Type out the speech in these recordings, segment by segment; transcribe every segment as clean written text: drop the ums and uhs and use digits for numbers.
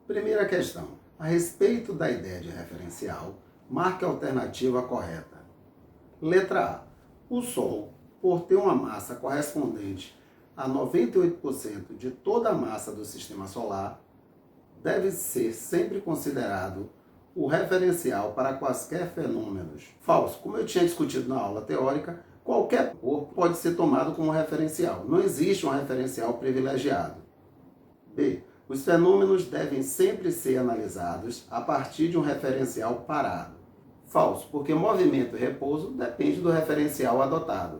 Primeira questão. A respeito da ideia de referencial, marque a alternativa correta. Letra A. O Sol, por ter uma massa correspondente a 98% de toda a massa do Sistema Solar, deve ser sempre considerado o referencial para quaisquer fenômenos. Falso. Como eu tinha discutido na aula teórica, qualquer corpo pode ser tomado como referencial. Não existe um referencial privilegiado. B. Os fenômenos devem sempre ser analisados a partir de um referencial parado. Falso, porque movimento e repouso depende do referencial adotado.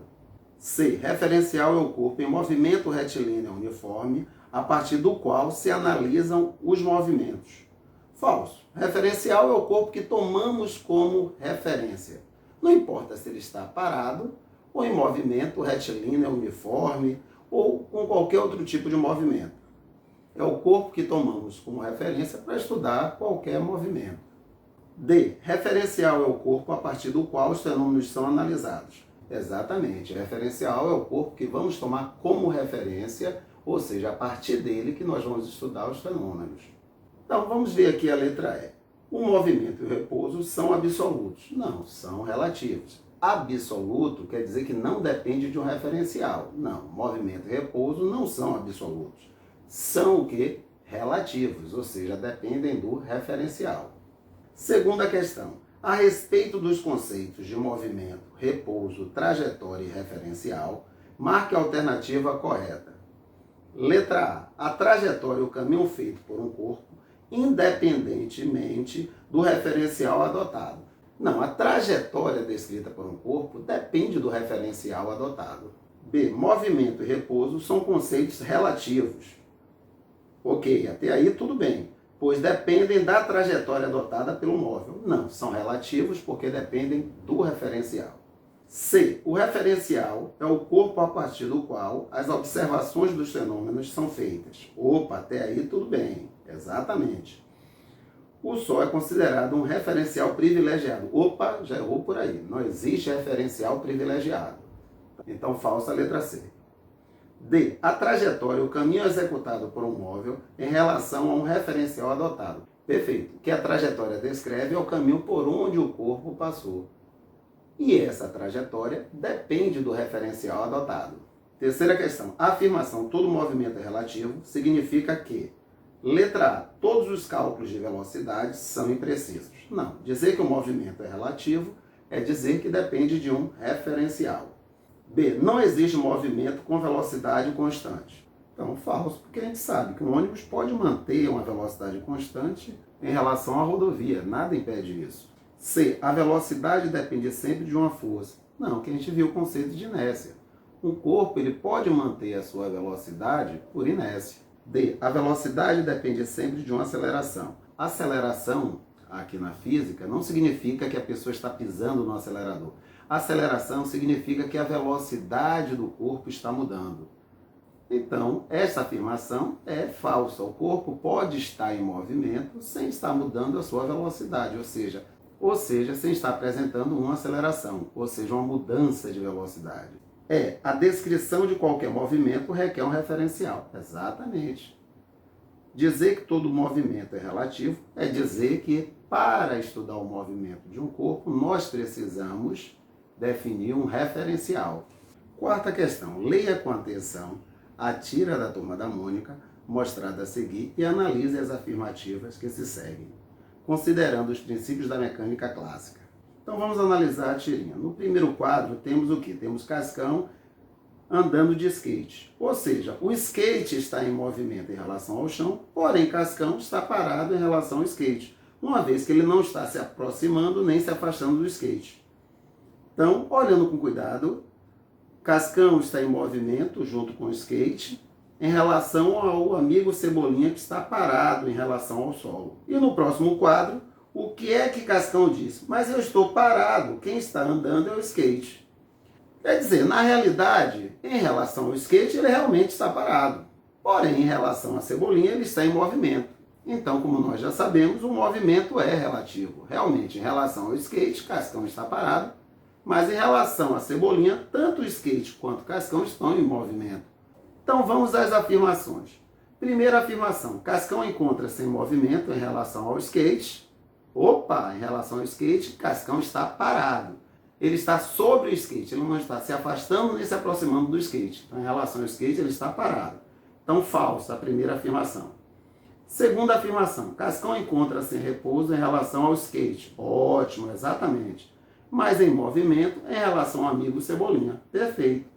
C. Referencial é o corpo em movimento retilíneo uniforme, a partir do qual se analisam os movimentos. Falso. Referencial é o corpo que tomamos como referência. Não importa se ele está parado, ou em movimento retilíneo uniforme, ou com qualquer outro tipo de movimento. É o corpo que tomamos como referência para estudar qualquer movimento. D. Referencial é o corpo a partir do qual os fenômenos são analisados. Exatamente. Referencial é o corpo que vamos tomar como referência, ou seja, a partir dele que nós vamos estudar os fenômenos. Então, vamos ver aqui a letra E. O movimento e o repouso são absolutos. Não, são relativos. Absoluto quer dizer que não depende de um referencial. Não, movimento e repouso não são absolutos. São o quê? Relativos, ou seja, dependem do referencial. Segunda questão. A respeito dos conceitos de movimento, repouso, trajetória e referencial, marque a alternativa correta. Letra A. A trajetória é o caminho feito por um corpo, independentemente do referencial adotado. Não, a trajetória descrita por um corpo depende do referencial adotado. B. Movimento e repouso são conceitos relativos. Ok, até aí tudo bem, pois dependem da trajetória adotada pelo móvel. Não, são relativos porque dependem do referencial. C. O referencial é o corpo a partir do qual as observações dos fenômenos são feitas. Opa, até aí tudo bem, exatamente. O Sol é considerado um referencial privilegiado. Opa, já errou por aí, não existe referencial privilegiado. Então, falsa a letra C. D. A trajetória, o caminho executado por um móvel em relação a um referencial adotado. Perfeito. O que a trajetória descreve é o caminho por onde o corpo passou. E essa trajetória depende do referencial adotado. Terceira questão. A afirmação todo movimento é relativo significa que, letra A, todos os cálculos de velocidade são imprecisos. Não. Dizer que o movimento é relativo é dizer que depende de um referencial. B. Não existe movimento com velocidade constante. Então, falso, porque a gente sabe que um ônibus pode manter uma velocidade constante em relação à rodovia. Nada impede isso. C. A velocidade depende sempre de uma força. Não, que a gente viu o conceito de inércia. Um corpo ele pode manter a sua velocidade por inércia. D. A velocidade depende sempre de uma aceleração. Aceleração, aqui na física, não significa que a pessoa está pisando no acelerador. Aceleração significa que a velocidade do corpo está mudando. Então, essa afirmação é falsa. O corpo pode estar em movimento sem estar mudando a sua velocidade, ou seja, sem estar apresentando uma aceleração, ou seja, uma mudança de velocidade. A descrição de qualquer movimento requer um referencial. Exatamente. Dizer que todo movimento é relativo é dizer que, para estudar o movimento de um corpo, nós precisamos definir um referencial. Quarta questão. Leia com atenção a tira da Turma da Mônica, mostrada a seguir, e analise as afirmativas que se seguem, considerando os princípios da mecânica clássica. Então vamos analisar a tirinha. No primeiro quadro temos o quê? Temos Cascão andando de skate. Ou seja, o skate está em movimento em relação ao chão, porém Cascão está parado em relação ao skate, uma vez que ele não está se aproximando nem se afastando do skate. Então, olhando com cuidado, Cascão está em movimento junto com o skate em relação ao amigo Cebolinha que está parado em relação ao solo. E no próximo quadro, o que é que Cascão diz? Mas eu estou parado, quem está andando é o skate. Quer dizer, na realidade, em relação ao skate, ele realmente está parado. Porém, em relação a Cebolinha, ele está em movimento. Então, como nós já sabemos, o movimento é relativo. Realmente, em relação ao skate, Cascão está parado. Mas em relação à Cebolinha, tanto o skate quanto o Cascão estão em movimento. Então vamos às afirmações. Primeira afirmação, Cascão encontra-se em movimento em relação ao skate. Opa, em relação ao skate, Cascão está parado. Ele está sobre o skate, ele não está se afastando nem se aproximando do skate. Então, em relação ao skate, ele está parado. Então, falsa a primeira afirmação. Segunda afirmação, Cascão encontra-se em repouso em relação ao skate. Ótimo, exatamente. Mas em movimento em relação ao amigo Cebolinha. Perfeito.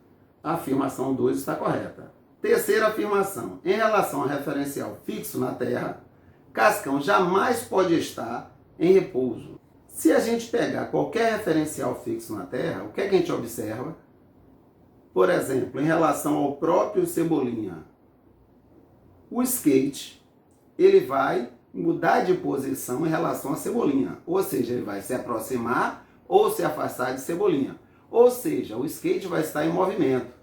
A afirmação 2 está correta. Terceira afirmação, em relação ao referencial fixo na Terra, Cascão jamais pode estar em repouso. Se a gente pegar qualquer referencial fixo na Terra, o que é que a gente observa? Por exemplo, em relação ao próprio Cebolinha, o skate, ele vai mudar de posição em relação a Cebolinha. Ou seja, ele vai se aproximar ou se afastar de Cebolinha. Ou seja, o skate vai estar em movimento.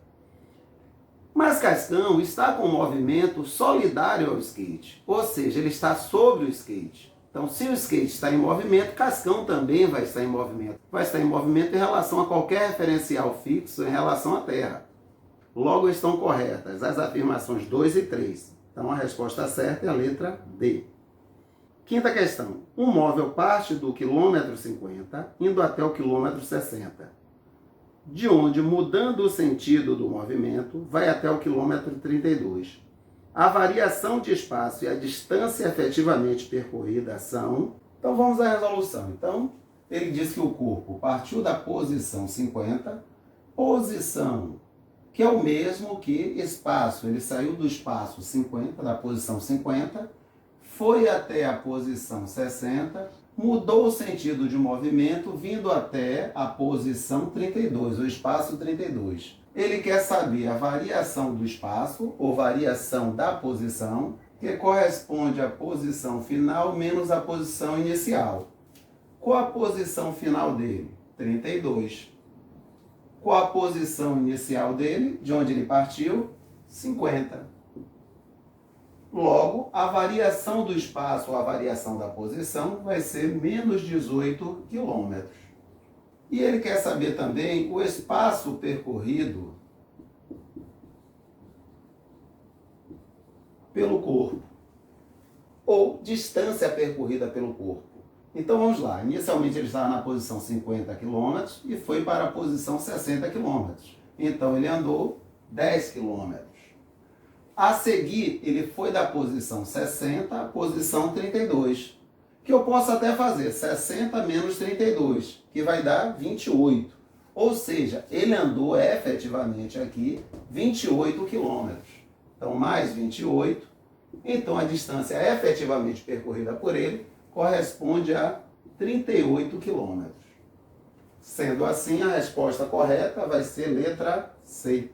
Mas Cascão está com um movimento solidário ao skate. Ou seja, ele está sobre o skate. Então, se o skate está em movimento, Cascão também vai estar em movimento. Vai estar em movimento em relação a qualquer referencial fixo em relação à Terra. Logo estão corretas as afirmações 2 e 3. Então, a resposta certa é a letra D. Quinta questão. Um móvel parte do quilômetro 50 indo até o quilômetro 60. De onde, mudando o sentido do movimento, vai até o quilômetro 32. A variação de espaço e a distância efetivamente percorrida são... Então vamos à resolução. Então, ele diz que o corpo partiu da posição 50, posição que é o mesmo que espaço. Ele saiu do espaço 50, da posição 50, foi até a posição 60, mudou o sentido de movimento, vindo até a posição 32, o espaço 32. Ele quer saber a variação do espaço, ou variação da posição, que corresponde à posição final menos a posição inicial. Qual a posição final dele? 32. Qual a posição inicial dele, de onde ele partiu? 50. Logo, a variação do espaço ou a variação da posição vai ser menos 18 quilômetros. E ele quer saber também o espaço percorrido pelo corpo, ou distância percorrida pelo corpo. Então vamos lá, inicialmente ele estava na posição 50 km e foi para a posição 60 km. Então ele andou 10 km. A seguir, ele foi da posição 60 à posição 32, que eu posso até fazer 60 menos 32, que vai dar 28. Ou seja, ele andou efetivamente aqui 28 quilômetros. Então, mais 28. Então, a distância efetivamente percorrida por ele corresponde a 38 quilômetros. Sendo assim, a resposta correta vai ser letra C.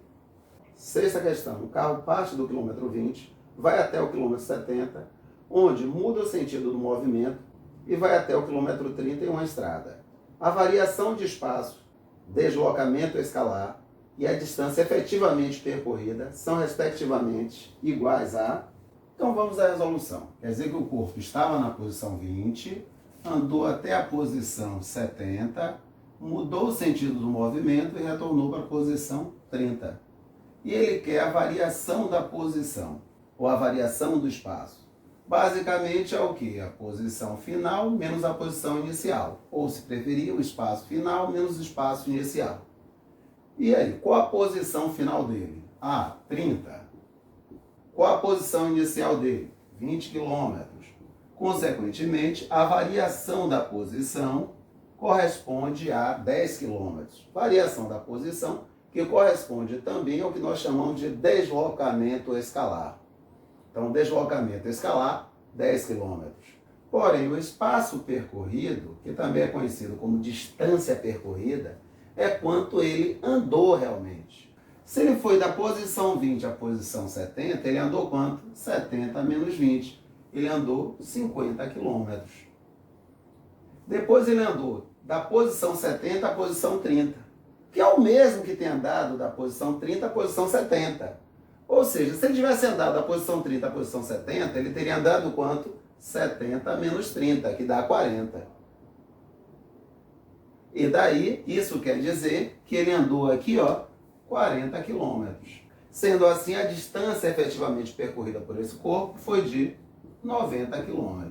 Sexta questão. O carro parte do quilômetro 20, vai até o quilômetro 70, onde muda o sentido do movimento e vai até o quilômetro 30 em uma estrada. A variação de espaço, deslocamento escalar e a distância efetivamente percorrida são, respectivamente, iguais a... Então vamos à resolução. Quer dizer que o corpo estava na posição 20, andou até a posição 70, mudou o sentido do movimento e retornou para a posição 30. E ele quer a variação da posição, ou a variação do espaço. Basicamente é o que? A posição final menos a posição inicial. Ou, se preferir, o espaço final menos o espaço inicial. E aí, qual a posição final dele? 30. Qual a posição inicial dele? 20 km. Consequentemente, a variação da posição corresponde a 10 km. Variação da posição que corresponde também ao que nós chamamos de deslocamento escalar. Então, deslocamento escalar, 10 km. Porém, o espaço percorrido, que também é conhecido como distância percorrida, é quanto ele andou realmente. Se ele foi da posição 20 à posição 70, ele andou quanto? 70 menos 20. Ele andou 50 km. Depois ele andou da posição 70 à posição 30. Que é o mesmo que tem andado da posição 30 à posição 70. Ou seja, se ele tivesse andado da posição 30 à posição 70, ele teria andado quanto? 70 menos 30, que dá 40. E daí, isso quer dizer que ele andou aqui, 40 quilômetros. Sendo assim, a distância efetivamente percorrida por esse corpo foi de 90 km.